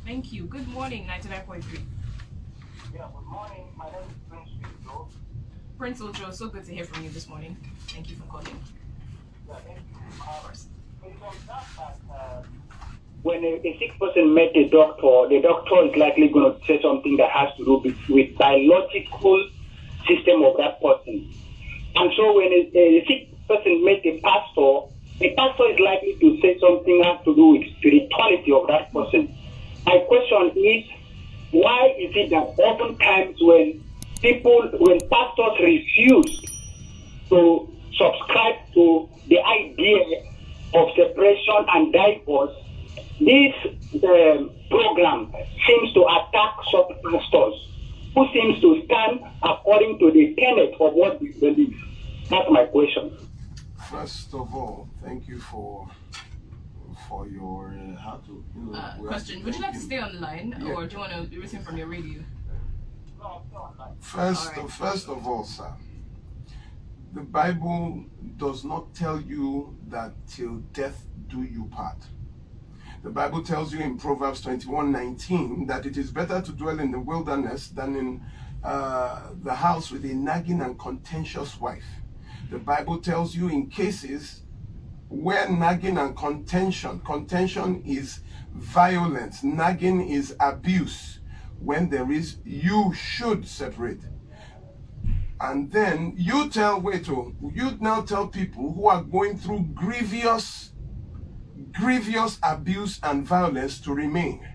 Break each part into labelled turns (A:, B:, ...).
A: Thank you. Good morning, 99.3.
B: Yeah, good morning. My name is Prince Ojo.
A: Prince Ojo, so good to hear from you this morning. Thank you for calling.
B: Yeah, thank you.
A: Of course.
B: It was that when a sick person met the doctor is likely going to say something that has to do with biological system of that person. And so when a sick person met the pastor is likely to say something that has to do with spirituality of that person. My question is, why is it that oftentimes when pastors refuse to subscribe to the idea of separation and divorce, this program seems to attack such pastors who seems to stand according to the tenet of what we believe? That's my question.
C: First of all, thank you for your
A: question. Would you like to stay on the line, or do you want to listen from your radio?
C: First of all, sir, the Bible does not tell you that till death do you part. The Bible tells you in Proverbs 21:19 that it is better to dwell in the wilderness than in the house with a nagging and contentious wife. The Bible tells you in cases where nagging and contention is violence, nagging is abuse, when there is, you should separate. And then you now tell people who are going through grievous abuse and violence to remain.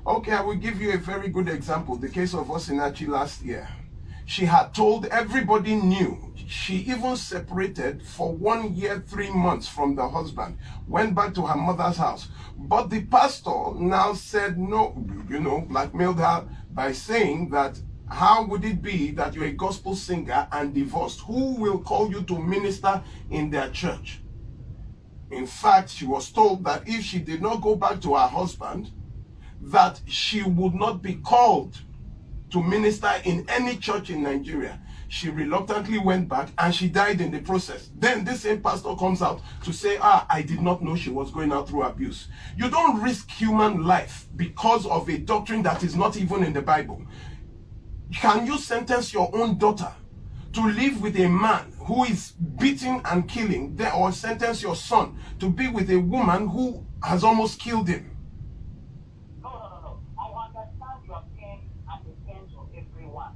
C: Okay, I will give you a very good example. The case of Onyinchi last year. She had told everybody knew. She even separated for 1 year, 3 months from the husband, went back to her mother's house. But the pastor now said no, blackmailed her by saying that, how would it be that you're a gospel singer and divorced? Who will call you to minister in their church? In fact, she was told that if she did not go back to her husband, that she would not be called to minister in any church in Nigeria. She reluctantly went back and she died in the process. Then this same pastor comes out to say, I did not know she was going out through abuse. You don't risk human life because of a doctrine that is not even in the Bible. Can you sentence your own daughter to live with a man who is beating and killing, or sentence your son to be with a woman who has almost killed him?
B: No. I understand your pain and the pains of everyone.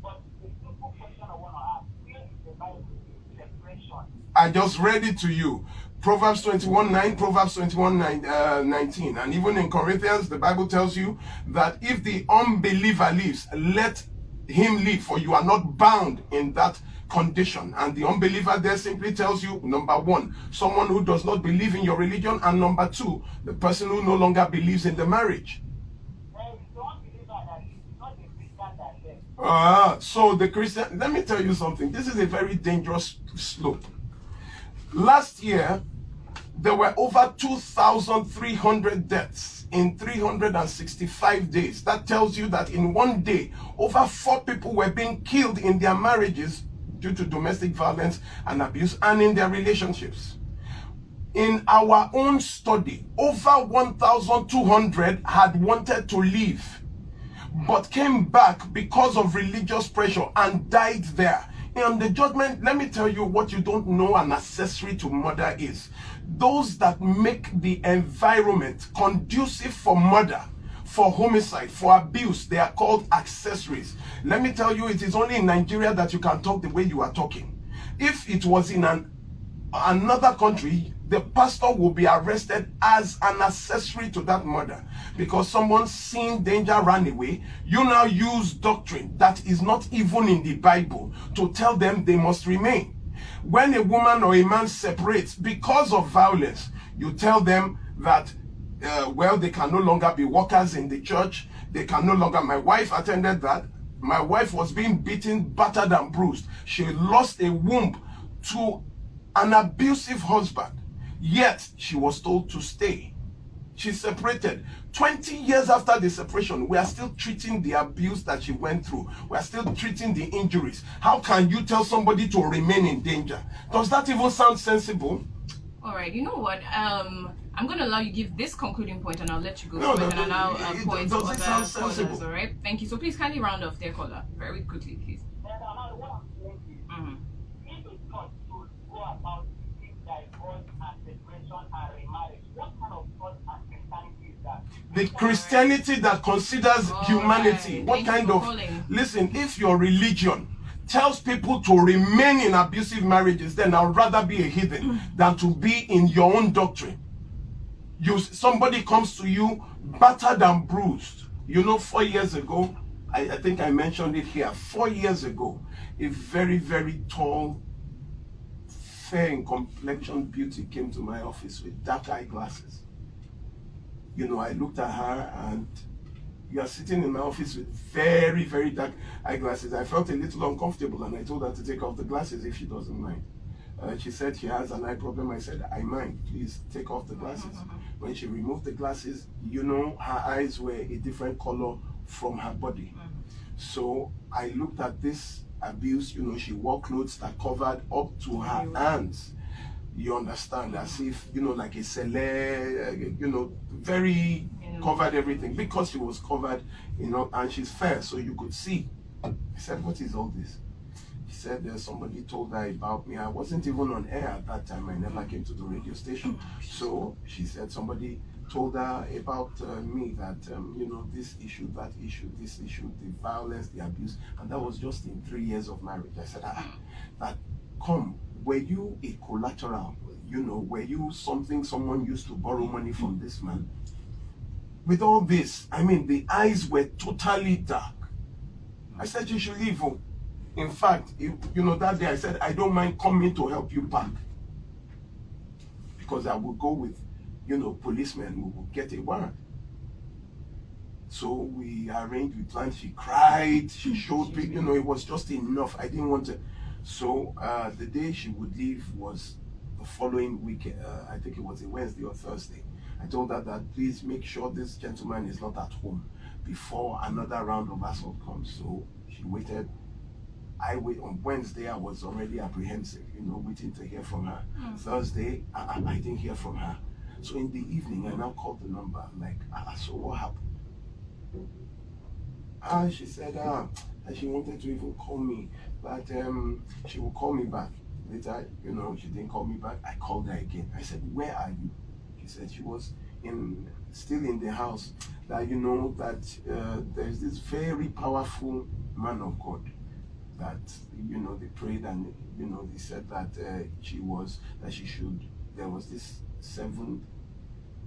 B: But the simple question I want to ask, where is the Bible separation?
C: I just read it to you. Proverbs 21:9, Proverbs 21:19. And even in Corinthians, the Bible tells you that if the unbeliever lives, let him live, for you are not bound in that condition. And the unbeliever there simply tells you, number one, someone who does not believe in your religion, and number two, the person who no longer believes in the marriage. So the Christian, let me tell you something. This is a very dangerous slope. Last year, there were over 2,300 deaths in 365 days. That tells you that in one day, over 4 people were being killed in their marriages due to domestic violence and abuse, and in their relationships. In our own study, over 1,200 had wanted to leave, but came back because of religious pressure and died there. In the judgment, let me tell you what you don't know an accessory to murder is. Those that make the environment conducive for murder, for homicide, for abuse, they are called accessories. Let me tell you, it is only in Nigeria that you can talk the way you are talking. If it was in another country, the pastor will be arrested as an accessory to that murder, because someone seen danger, ran away. You now use doctrine that is not even in the Bible to tell them they must remain. When a woman or a man separates because of violence, you tell them that they can no longer be workers in the church. They can no longer. My wife attended that. My wife was being beaten, battered and bruised. She lost a womb to an abusive husband, yet she was told to stay. She separated. 20 years after the separation, we are still treating the abuse that she went through. We are still treating the injuries. How can you tell somebody to remain in danger? Does that even sound sensible?
A: All right, you know what? I'm going to allow you give this concluding point, and I'll let you go.
C: No,
A: so I can allow point to
C: does it sound
A: other callers.
C: sensible?
A: All right. Thank you. So please kindly round off their caller very quickly, please. Mm-hmm.
B: If it's not to go about seeking divorce and separation and remarriage, what kind of thought and Christianity is that?
C: The Christianity that considers humanity.
A: Right.
C: What
A: Thank
C: kind
A: you for
C: of...
A: calling.
C: Listen, if your religion tells people to remain in abusive marriages, then I'd rather be a heathen than to be in your own doctrine. Somebody comes to you battered and bruised. 4 years ago, I think I mentioned it here. 4 years ago, a very, very tall, fair in complexion beauty came to my office with dark eyeglasses. I looked at her, and you are sitting in my office with very, very dark eyeglasses. I felt a little uncomfortable, and I told her to take off the glasses if she doesn't mind. She said she has an eye problem. I said, I mind, please take off the glasses. When she removed the glasses, her eyes were a different color from her body. So I looked at this abuse. She wore clothes that covered up to her hands. You understand, as if, like a celeb, very covered everything, because she was covered, and she's fair, so you could see. I said, what is all this? He said, somebody told her about me. I wasn't even on air at that time. I never came to the radio station. So she said somebody told her about me, that, this issue, that issue, this issue, the violence, the abuse, and that was just in 3 years of marriage. I said, were you a collateral? Were you something someone used to borrow money from this man? With all this, the eyes were totally dark. I said, you should leave. In fact, that day I said, I don't mind coming to help you pack. Because I will go with, policemen who will get a warrant. So we arranged, we planned, she cried, she showed me, it was just enough. I didn't want to. So the day she would leave was the following week. I think it was a Wednesday or Thursday. I told her that please make sure this gentleman is not at home before another round of assault comes. So she waited. On Wednesday, I was already apprehensive, waiting to hear from her. Thursday, I didn't hear from her. So in the evening, I now called the number, like, so what happened? She said that she wanted to even call me, but she will call me back. Later, she didn't call me back. I called her again. I said, where are you? She said she was still in the house. That there's this very powerful man of God that they prayed, and they said that there was this 7,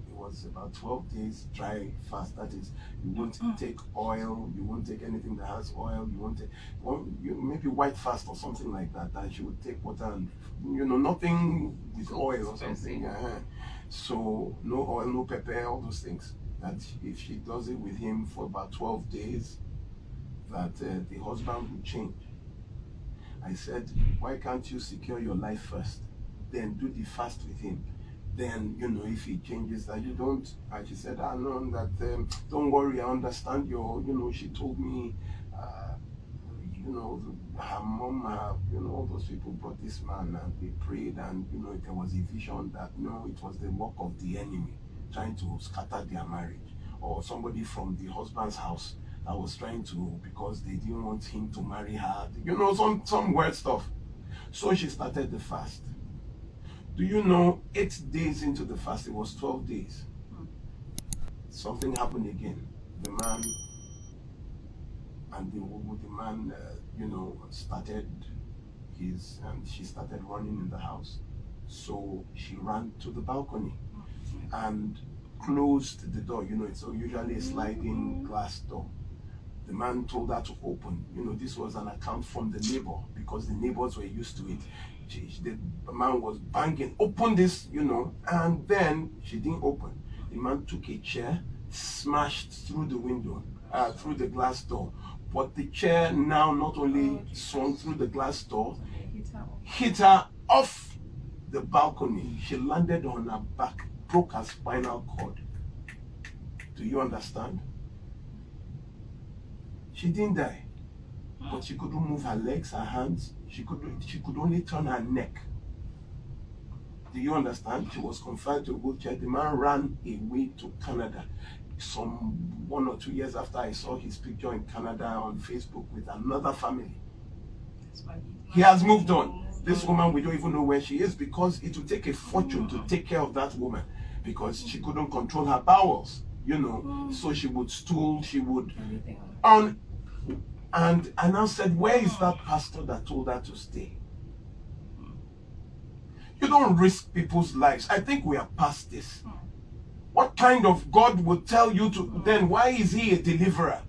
C: it was about 12 days dry fast. That is, you won't take oil, you won't take anything that has oil, you won't take maybe white fast or something like that. That she would take water and nothing with oil or something. So no oil, no pepper, all those things. That if she does it with him for about 12 days, that the husband will change. I said, why can't you secure your life first, then do the fast with him? Then, if he changes, that you don't. And she said, no, that don't worry, I understand she told me, her mom, all those people brought this man and they prayed, and, there was a vision that, it was the work of the enemy trying to scatter their marriage, or somebody from the husband's house I was trying to, because they didn't want him to marry her, some weird stuff. So she started the fast. Do you know, 8 days into the fast, it was 12 days. Something happened again. The man and the man, started and she started running in the house. So she ran to the balcony and closed the door. It's usually a sliding glass door. The man told her to open. This was an account from the neighbor, because the neighbors were used to it. The man was banging, open this, and then she didn't open. The man took a chair, smashed through the window, through the glass door. But the chair now not only swung through the glass door, hit her off the balcony. She landed on her back, broke her spinal cord. Do you understand? She didn't die, but she couldn't move her legs, her hands. She could only turn her neck. Do you understand? She was confined to a wheelchair. The man ran away to Canada. Some 1 or 2 years after, I saw his picture in Canada on Facebook with another family. He has moved on. This woman, we don't even know where she is, because it would take a fortune to take care of that woman, because she couldn't control her bowels, you know. So she would stool, she would and I now said, where is that pastor that told her to stay? You don't risk people's lives. I think we are past this. What kind of God would tell you to, then why is he a deliverer?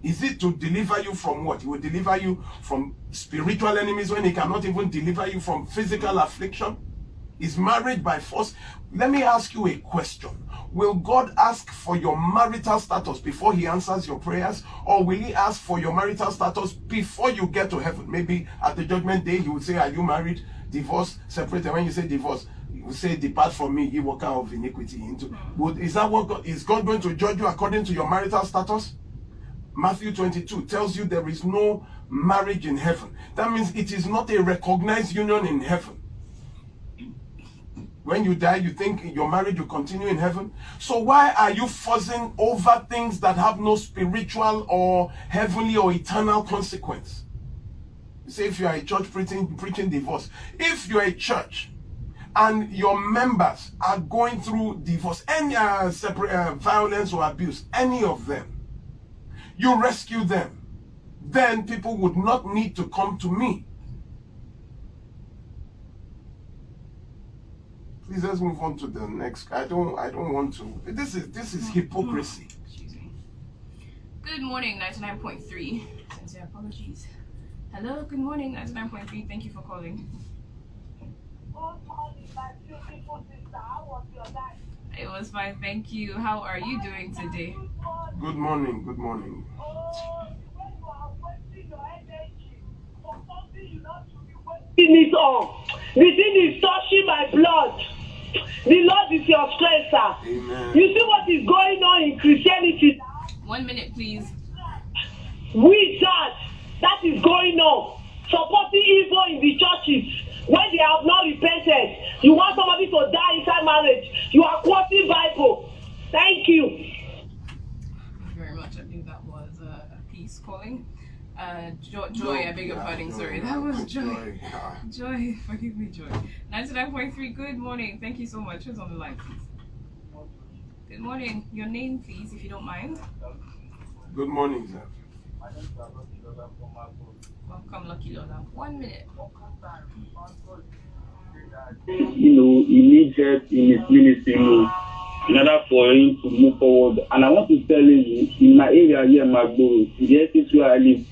C: Is it to deliver you from what? He will deliver you from spiritual enemies when he cannot even deliver you from physical affliction? Is marriage by force? Let me ask you a question. Will God ask for your marital status before he answers your prayers? Or will he ask for your marital status before you get to heaven? Maybe at the judgment day, he will say, are you married, divorced, separated? When you say divorce, he will say, depart from me, ye worker of iniquity. Is that what God, is God going to judge you according to your marital status? Matthew 22 tells you there is no marriage in heaven. That means it is not a recognized union in heaven. When you die, you think your marriage will continue in heaven. So why are you fussing over things that have no spiritual or heavenly or eternal consequence? You say if you are a church preaching divorce. If you are a church and your members are going through divorce, any separate violence or abuse, any of them, you rescue them, then people would not need to come to me. Please, let's move on to the next. I don't want to. This is hypocrisy.
A: Excuse me. Good morning, 99.3. Sincere apologies. Hello, good morning, 99.3. Thank you for calling. It was fine, thank you. How are you doing today?
C: Good morning, good morning.
D: It all. The thing is touching my blood. The Lord is your strength, sir.
C: Amen.
D: You see what is going on in Christianity now?
A: 1 minute, please.
D: With that is going on. Supporting evil in the churches when they have not repented. You want somebody to die inside marriage. You are quoting Bible. Thank you.
A: Thank you very much. I think that was a piece calling. Joy, I beg your pardon, sorry. That was Joy. Joy, forgive me, Joy. 99.3, good morning. Thank you so much. Who's on the line, please? Good morning. Your name, please, if you don't mind.
C: Good morning, sir.
A: Welcome, Lucky Lola. 1 minute.
E: He needs help in his ministry, in order for him to move forward. And I want to tell you, in my area here, Magboro, in the estate where I live,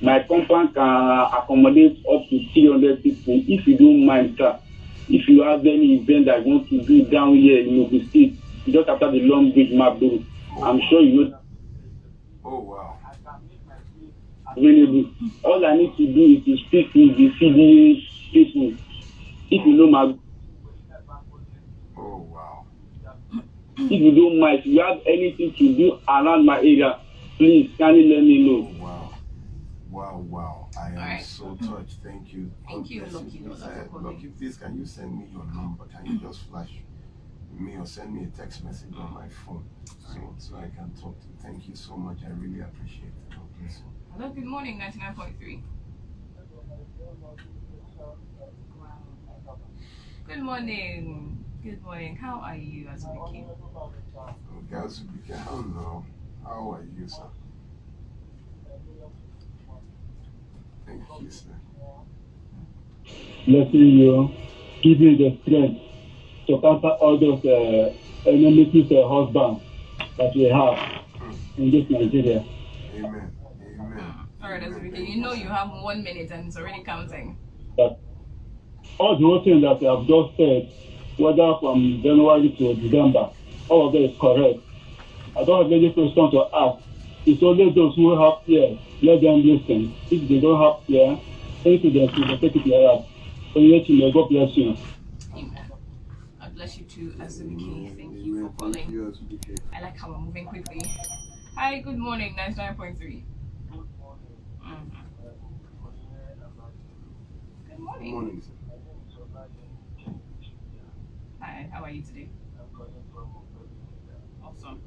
E: my compound can accommodate up to 300 people. If you don't mind, sir, if you have any event that you want to do down here in the state, just after the long bridge, Magboro, I'm sure you know.
C: Oh, wow.
E: Available. All I need to do is to speak with the CDA people. If you know my.
C: Oh, wow.
E: If you don't mind, if you have anything to do around my area, please kindly let me know.
C: Oh, wow. Wow, wow. I am so touched. Thank you.
A: Thank you, Lucky Lola.
C: Lucky, please, can you send me your number? Can you just flash me or send me a text message on my phone so I can talk to you? Thank you so much. I really appreciate it. God bless you.
A: Hello, good morning, 99.3. Good morning. Good morning. How are you, Azubike?
C: Okay, Azubike, hello. How are you, sir? Thank you, sir.
E: Blessing you, give you the strength to counter all those enmities husbands that we have in this Nigeria.
C: Amen. Amen.
A: All right, Azubike, you know you have 1 minute and it's already counting.
E: But all the whole thing that I have just said, whether from January to December, all of that is correct. I don't have any question to ask. It's only those who have ears, let them listen. If they don't have ears, take it them to take it their heart. So let you know, God bless you.
A: Amen. God bless you too, Azubike. Thank you for calling.
C: Thank you, Azubike.
A: I like how we're moving quickly. Hi, good morning, 99.3. Good morning.
C: Good morning, sir.
A: Hi, how are you today? Awesome.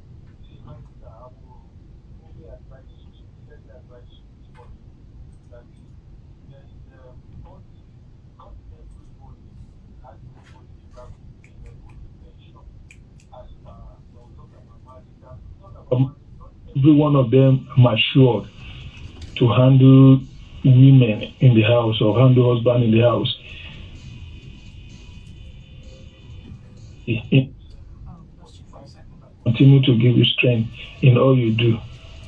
F: Every one of them matured to handle women in the house or handle husband in the house.
A: Lost you for a second.
F: Continue to give you strength in all you do.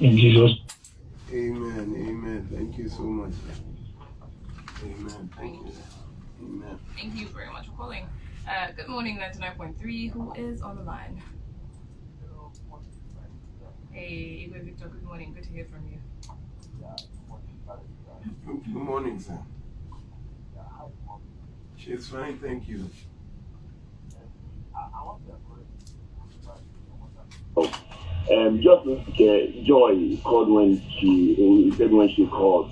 F: In Jesus.
C: Amen. Amen. Thank you so much. Amen. Thank you. Amen.
A: Thank you very much for calling. Good morning, 99.3. Who is on the line? Hey, Igwe Victor, good morning. Good to hear from you.
C: Good morning, sir. She's fine, thank you.
G: Just like Joy called when she called.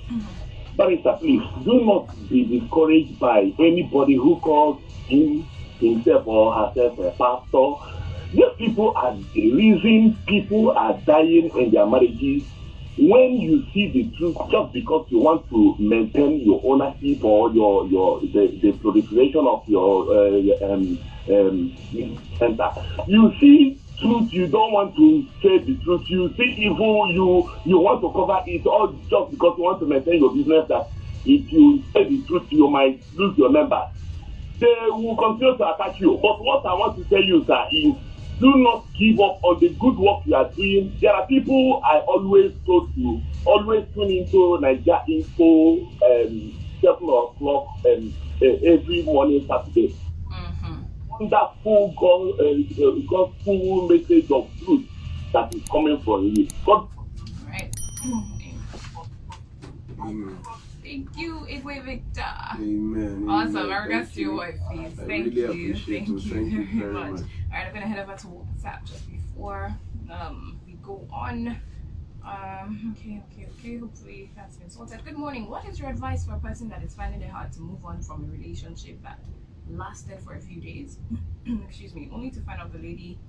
G: Barrister, please do not be discouraged by anybody who calls himself or herself a pastor. These people are the reason people are dying in their marriages. When you see the truth, just because you want to maintain your ownership or the proliferation of your center, you see truth, you don't want to say the truth. You see evil, you want to cover it all just because you want to maintain your business. That if you say the truth, you might lose your members. They will continue to attack you. But what I want to tell you, sir, is do not give up on the good work you are doing. There are people I always told you, always tune into Nigeria Info 7 o'clock every morning Saturday. Wonderful gospel message of truth that is coming from you. God.
A: Right.
C: Amen.
A: Thank you, Igwe Victor.
C: Amen.
A: Awesome.
C: Amen.
A: My regards to your wife, please.
C: I
A: Thank
C: really
A: you.
C: appreciate
A: Thank
C: you.
A: you
C: Thank you
A: very much.
C: much.
A: All right, I'm gonna head over to WhatsApp just before we go on. Okay. Hopefully that's been sorted. Good morning. What is your advice for a person that is finding it hard to move on from a relationship that lasted for a few days? Excuse me. Only to find out the lady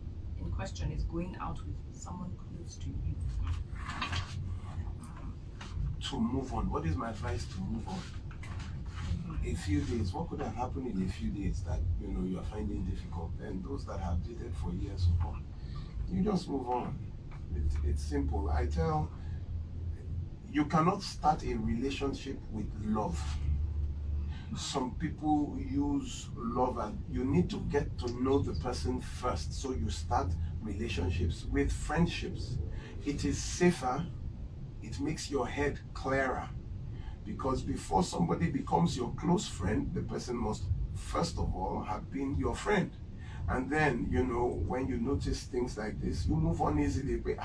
A: in question is going out with someone close to you.
C: To move on. What is my advice to move on? A few days. What could have happened in a few days that you are finding difficult? And those that have dated for years or more, you just move on. It's simple. I tell you cannot start a relationship with love. Some people use love, and you need to get to know the person first. So you start relationships with friendships. It is safer. It makes your head clearer, because before somebody becomes your close friend, the person must first of all have been your friend. And then, when you notice things like this, you move on easily. You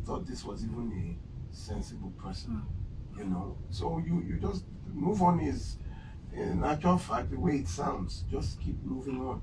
C: thought this was even a sensible person, So you just move on is, in actual fact, the way it sounds. Just keep moving on.